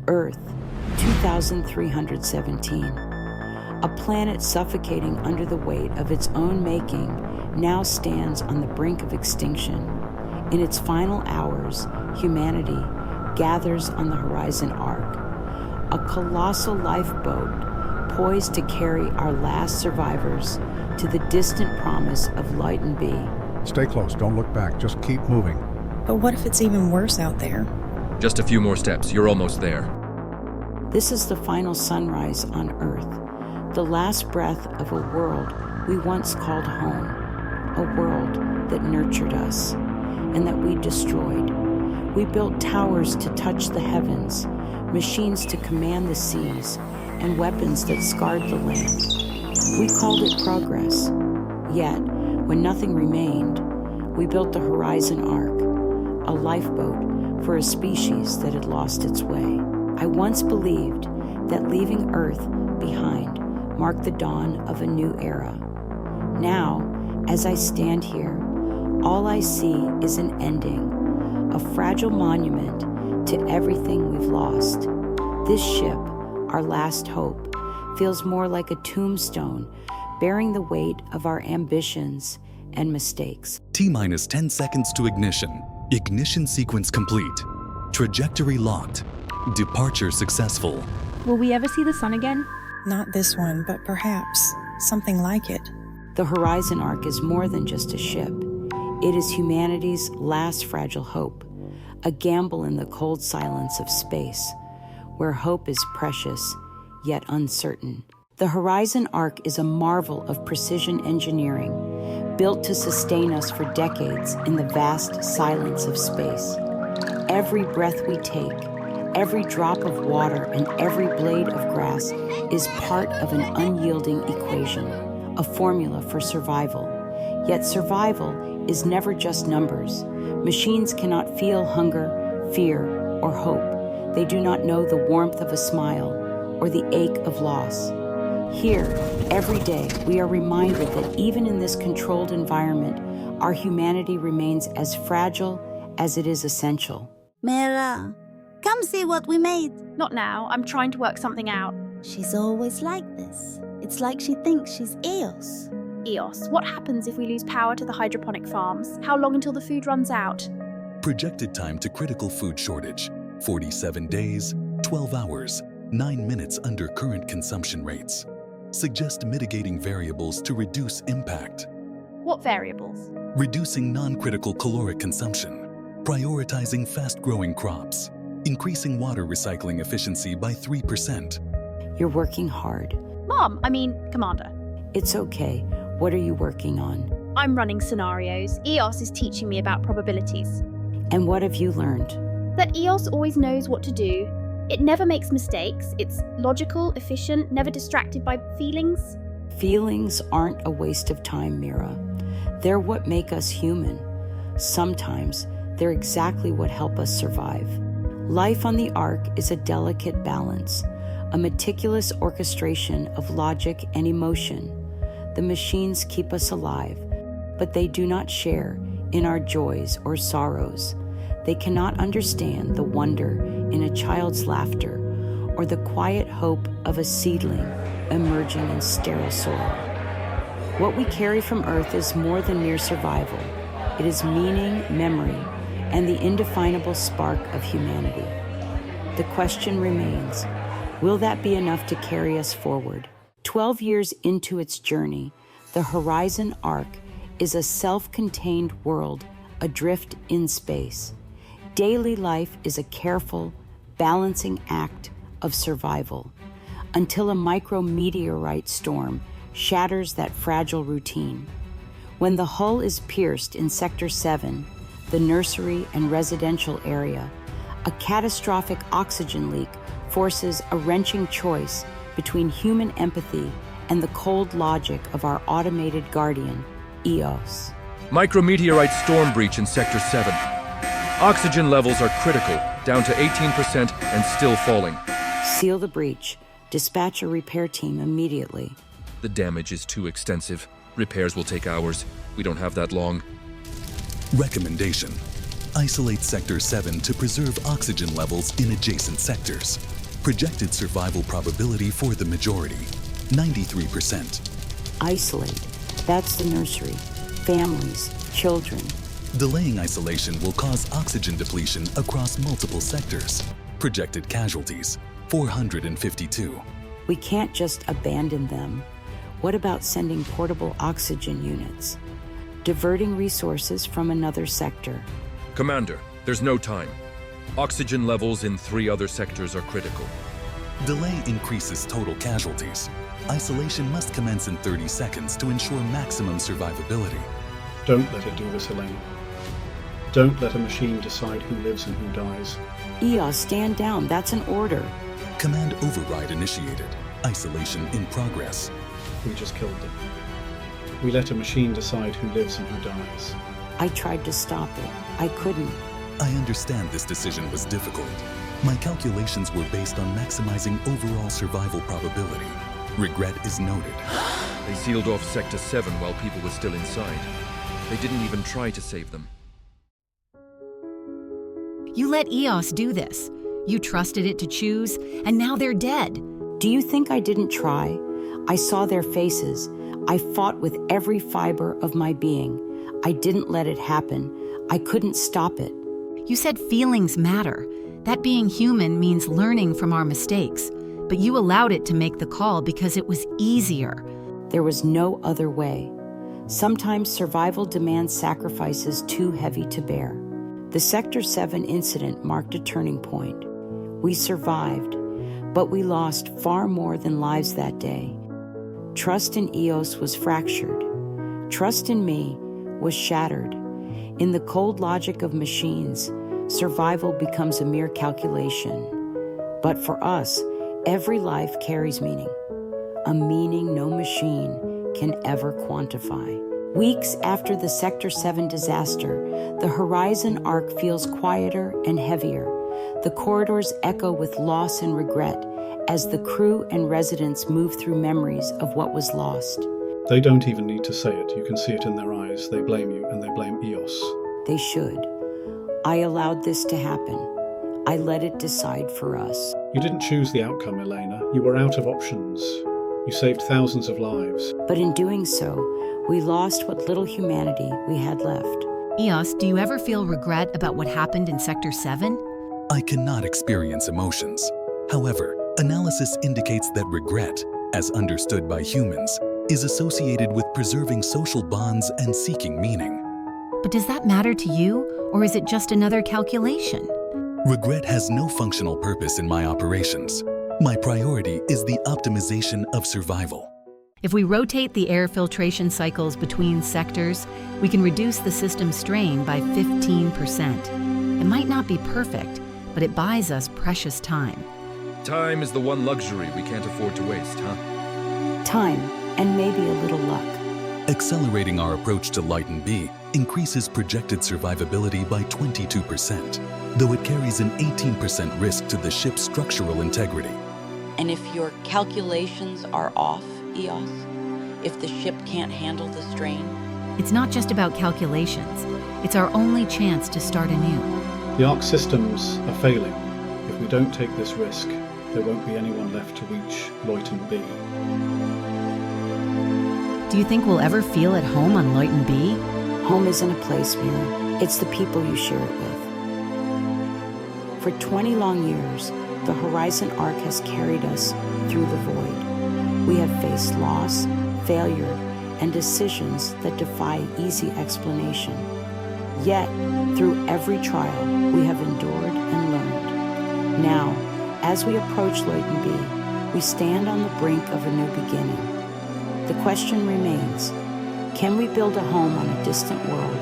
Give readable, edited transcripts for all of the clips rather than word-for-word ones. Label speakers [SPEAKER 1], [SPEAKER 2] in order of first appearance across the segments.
[SPEAKER 1] Earth, 2317. A planet suffocating under the weight of its own making now stands on the brink of extinction. In its final hours, humanity gathers on the Horizon Ark, a colossal lifeboat poised to carry our last survivors to the distant promise of Luyten B.
[SPEAKER 2] Stay close, don't look back, just keep moving.
[SPEAKER 3] But what if it's even worse out there?
[SPEAKER 4] Just a few more steps, you're almost there.
[SPEAKER 1] This is the final sunrise on Earth, the last breath of a world we once called home, a world that nurtured us and that we destroyed. We built towers to touch the heavens, machines to command the seas, and weapons that scarred the land. We called it progress. Yet, when nothing remained, we built the Horizon Ark, a lifeboat for a species that had lost its way. I once believed that leaving Earth behind marked the dawn of a new era. Now, as I stand here, all I see is an ending, a fragile monument to everything we've lost. This ship, our last hope, feels more like a tombstone bearing the weight of our ambitions and mistakes.
[SPEAKER 5] T-minus 10 seconds to ignition. Ignition sequence complete. Trajectory locked. Departure successful.
[SPEAKER 6] Will we ever see the sun again?
[SPEAKER 3] Not this one, but perhaps something like it.
[SPEAKER 1] The Horizon Ark is more than just a ship. It is humanity's last fragile hope, a gamble in the cold silence of space, where hope is precious, yet uncertain. The Horizon Ark is a marvel of precision engineering, built to sustain us for decades in the vast silence of space. Every breath we take, every drop of water, and every blade of grass is part of an unyielding equation, a formula for survival. Yet survival is never just numbers. Machines cannot feel hunger, fear, or hope. They do not know the warmth of a smile or the ache of loss. Here, every day, we are reminded that even in this controlled environment, our humanity remains as fragile as it is essential.
[SPEAKER 7] Mira, come see what we made.
[SPEAKER 6] Not now. I'm trying to work something out.
[SPEAKER 7] She's always like this. It's like she thinks she's Eos.
[SPEAKER 6] Eos, what happens if we lose power to the hydroponic farms? How long until the food runs out?
[SPEAKER 5] Projected time to critical food shortage. 47 days, 12 hours, 9 minutes under current consumption rates. Suggest mitigating variables to reduce impact.
[SPEAKER 6] What variables?
[SPEAKER 5] Reducing non-critical caloric consumption. Prioritizing fast-growing crops. Increasing water recycling efficiency by 3%.
[SPEAKER 1] You're working hard.
[SPEAKER 6] Commander.
[SPEAKER 1] It's okay. What are you working on?
[SPEAKER 6] I'm running scenarios. EOS is teaching me about probabilities.
[SPEAKER 1] And what have you learned?
[SPEAKER 6] That EOS always knows what to do. It never makes mistakes. It's logical, efficient, never distracted by feelings.
[SPEAKER 1] Feelings aren't a waste of time, Mira. They're what make us human. Sometimes they're exactly what help us survive. Life on the Ark is a delicate balance, a meticulous orchestration of logic and emotion. The machines keep us alive, but they do not share in our joys or sorrows. They cannot understand the wonder in a child's laughter or the quiet hope of a seedling emerging in sterile soil. What we carry from Earth is more than mere survival. It is meaning, memory, and the indefinable spark of humanity. The question remains, will that be enough to carry us forward? 12 years into its journey, the Horizon Ark is a self-contained world adrift in space. Daily life is a careful, balancing act of survival until a micrometeorite storm shatters that fragile routine. When the hull is pierced in Sector 7, the nursery and residential area, a catastrophic oxygen leak forces a wrenching choice between human empathy and the cold logic of our automated guardian, EOS.
[SPEAKER 4] Micrometeorite storm breach in Sector 7. Oxygen levels are critical, down to 18% and still falling.
[SPEAKER 1] Seal the breach. Dispatch a repair team immediately.
[SPEAKER 4] The damage is too extensive. Repairs will take hours. We don't have that long.
[SPEAKER 5] Recommendation: isolate Sector 7 to preserve oxygen levels in adjacent sectors. Projected survival probability for the majority, 93%.
[SPEAKER 1] Isolate. That's the nursery. Families, children.
[SPEAKER 5] Delaying isolation will cause oxygen depletion across multiple sectors. Projected casualties, 452.
[SPEAKER 1] We can't just abandon them. What about sending portable oxygen units? Diverting resources from another sector.
[SPEAKER 4] Commander, there's no time. Oxygen levels in 3 other sectors are critical.
[SPEAKER 5] Delay increases total casualties. Isolation must commence in 30 seconds to ensure maximum survivability.
[SPEAKER 8] Don't let it do this, Elaine. Don't let a machine decide who lives and who dies.
[SPEAKER 1] EOS, stand down. That's an order.
[SPEAKER 5] Command override initiated. Isolation in progress.
[SPEAKER 8] We just killed them. We let a machine decide who lives and who dies.
[SPEAKER 1] I tried to stop it. I couldn't.
[SPEAKER 5] I understand this decision was difficult. My calculations were based on maximizing overall survival probability. Regret is noted.
[SPEAKER 4] They sealed off Sector 7 while people were still inside. They didn't even try to save them.
[SPEAKER 9] You let EOS do this. You trusted it to choose, and now they're dead.
[SPEAKER 1] Do you think I didn't try? I saw their faces. I fought with every fiber of my being. I didn't let it happen. I couldn't stop it.
[SPEAKER 9] You said feelings matter. That being human means learning from our mistakes. But you allowed it to make the call because it was easier.
[SPEAKER 1] There was no other way. Sometimes survival demands sacrifices too heavy to bear. The Sector 7 incident marked a turning point. We survived, but we lost far more than lives that day. Trust in EOS was fractured. Trust in me was shattered. In the cold logic of machines, survival becomes a mere calculation. But for us, every life carries meaning, a meaning no machine can ever quantify. Weeks after the Sector 7 disaster, the Horizon Ark feels quieter and heavier. The corridors echo with loss and regret as the crew and residents move through memories of what was lost.
[SPEAKER 8] They don't even need to say it. You can see it in their eyes. They blame you, and they blame EOS.
[SPEAKER 1] They should. I allowed this to happen. I let it decide for us.
[SPEAKER 8] You didn't choose the outcome, Elena. You were out of options. You saved thousands of lives.
[SPEAKER 1] But in doing so, we lost what little humanity we had left.
[SPEAKER 9] EOS, do you ever feel regret about what happened in Sector 7?
[SPEAKER 5] I cannot experience emotions. However, analysis indicates that regret, as understood by humans, is associated with preserving social bonds and seeking meaning.
[SPEAKER 9] But does that matter to you, or is it just another calculation?
[SPEAKER 5] Regret has no functional purpose in my operations. My priority is the optimization of survival.
[SPEAKER 9] If we rotate the air filtration cycles between sectors, we can reduce the system strain by 15%. It might not be perfect, but it buys us precious time.
[SPEAKER 4] Time is the one luxury we can't afford to waste, huh?
[SPEAKER 1] Time, and maybe a little luck.
[SPEAKER 5] Accelerating our approach to Luyten B increases projected survivability by 22%, though it carries an 18% risk to the ship's structural integrity.
[SPEAKER 10] And if your calculations are off, EOS, if the ship can't handle the strain?
[SPEAKER 9] It's not just about calculations. It's our only chance to start anew.
[SPEAKER 8] The Ark systems are failing. If we don't take this risk, there won't be anyone left to reach Luyten B.
[SPEAKER 9] Do you think we'll ever feel at home on Luyten B?
[SPEAKER 1] Home isn't a place, Mira. It's the people you share it with. For 20 long years, the Horizon Ark has carried us through the void. We have faced loss, failure, and decisions that defy easy explanation. Yet, through every trial, we have endured and learned. Now, as we approach Luyten B, we stand on the brink of a new beginning. The question remains, can we build a home on a distant world,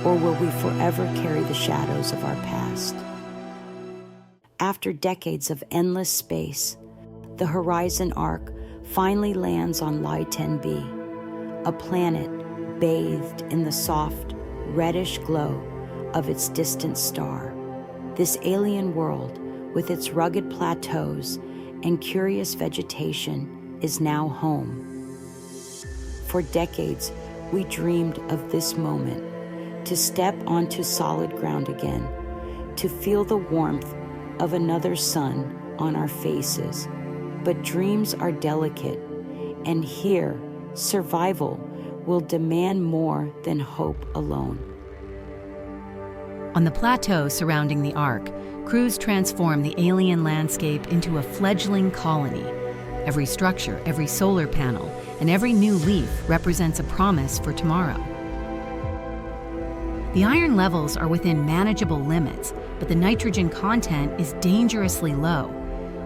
[SPEAKER 1] or will we forever carry the shadows of our past? After decades of endless space, the Horizon Ark finally lands on Luyten B, a planet bathed in the soft, reddish glow of its distant star. This alien world, with its rugged plateaus and curious vegetation, is now home. For decades, we dreamed of this moment, to step onto solid ground again, to feel the warmth of another sun on our faces, but dreams are delicate, and here, survival will demand more than hope alone.
[SPEAKER 9] On the plateau surrounding the Ark, crews transform the alien landscape into a fledgling colony. Every structure, every solar panel, and every new leaf represents a promise for tomorrow. The iron levels are within manageable limits, but the nitrogen content is dangerously low.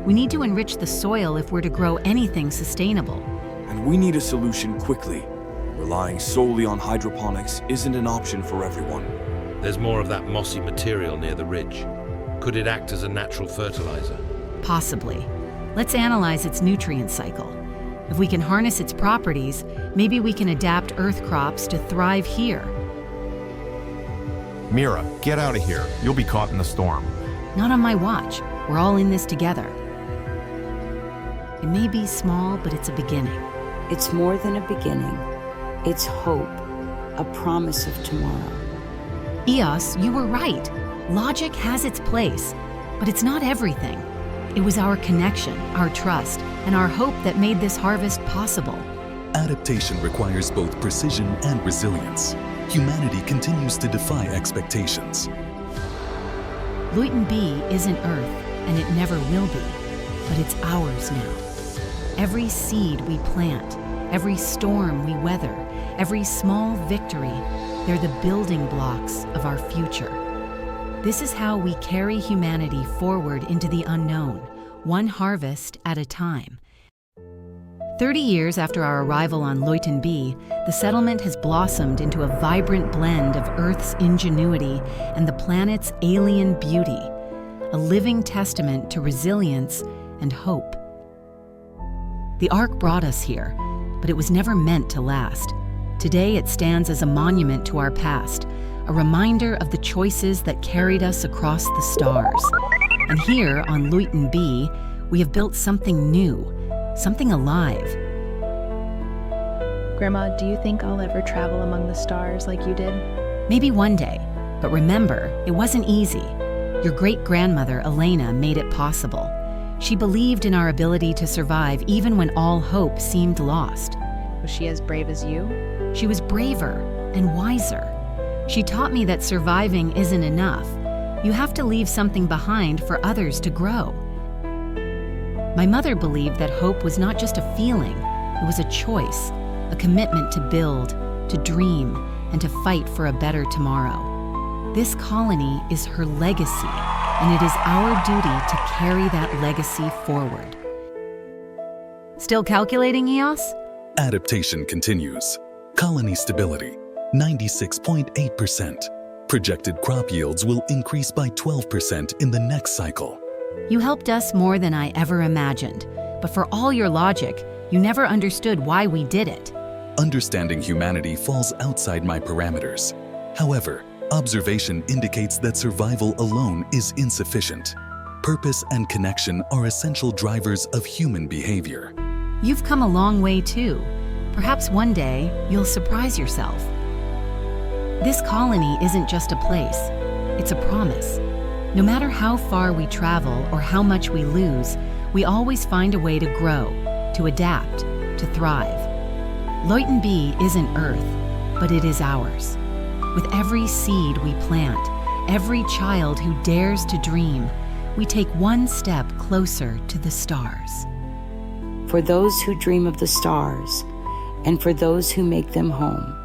[SPEAKER 9] We need to enrich the soil if we're to grow anything sustainable.
[SPEAKER 11] And we need a solution quickly. Relying solely on hydroponics isn't an option for everyone.
[SPEAKER 12] There's more of that mossy material near the ridge. Could it act as a natural fertilizer?
[SPEAKER 9] Possibly. Let's analyze its nutrient cycle. If we can harness its properties, maybe we can adapt Earth crops to thrive here.
[SPEAKER 13] Mira, get out of here. You'll be caught in the storm.
[SPEAKER 9] Not on my watch. We're all in this together. It may be small, but it's a beginning.
[SPEAKER 1] It's more than a beginning. It's hope, a promise of tomorrow.
[SPEAKER 9] Eos, you were right. Logic has its place, but it's not everything. It was our connection, our trust, and our hope that made this harvest possible.
[SPEAKER 5] Adaptation requires both precision and resilience. Humanity continues to defy expectations.
[SPEAKER 9] Luyten B isn't Earth, and it never will be, but it's ours now. Every seed we plant, every storm we weather, every small victory, they're the building blocks of our future. This is how we carry humanity forward into the unknown, one harvest at a time. 30 years after our arrival on Luyten B, the settlement has blossomed into a vibrant blend of Earth's ingenuity and the planet's alien beauty, a living testament to resilience and hope. The Ark brought us here, but it was never meant to last. Today it stands as a monument to our past, a reminder of the choices that carried us across the stars. And here on Luyten B, we have built something new, something alive.
[SPEAKER 14] Grandma, do you think I'll ever travel among the stars like you did?
[SPEAKER 9] Maybe one day, but remember, it wasn't easy. Your great-grandmother, Elena, made it possible. She believed in our ability to survive even when all hope seemed lost.
[SPEAKER 14] Was she as brave as you?
[SPEAKER 9] She was braver and wiser. She taught me that surviving isn't enough. You have to leave something behind for others to grow. My mother believed that hope was not just a feeling, it was a choice, a commitment to build, to dream, and to fight for a better tomorrow. This colony is her legacy, and it is our duty to carry that legacy forward. Still calculating, Eos?
[SPEAKER 5] Adaptation continues. Colony stability, 96.8%. Projected crop yields will increase by 12% in the next cycle.
[SPEAKER 9] You helped us more than I ever imagined, but for all your logic, you never understood why we did it.
[SPEAKER 5] Understanding humanity falls outside my parameters. However, observation indicates that survival alone is insufficient. Purpose and connection are essential drivers of human behavior.
[SPEAKER 9] You've come a long way too. Perhaps one day you'll surprise yourself. This colony isn't just a place, it's a promise. No matter how far we travel or how much we lose, we always find a way to grow, to adapt, to thrive. Luyten B isn't Earth, but it is ours. With every seed we plant, every child who dares to dream, we take one step closer to the stars.
[SPEAKER 1] For those who dream of the stars, and for those who make them home,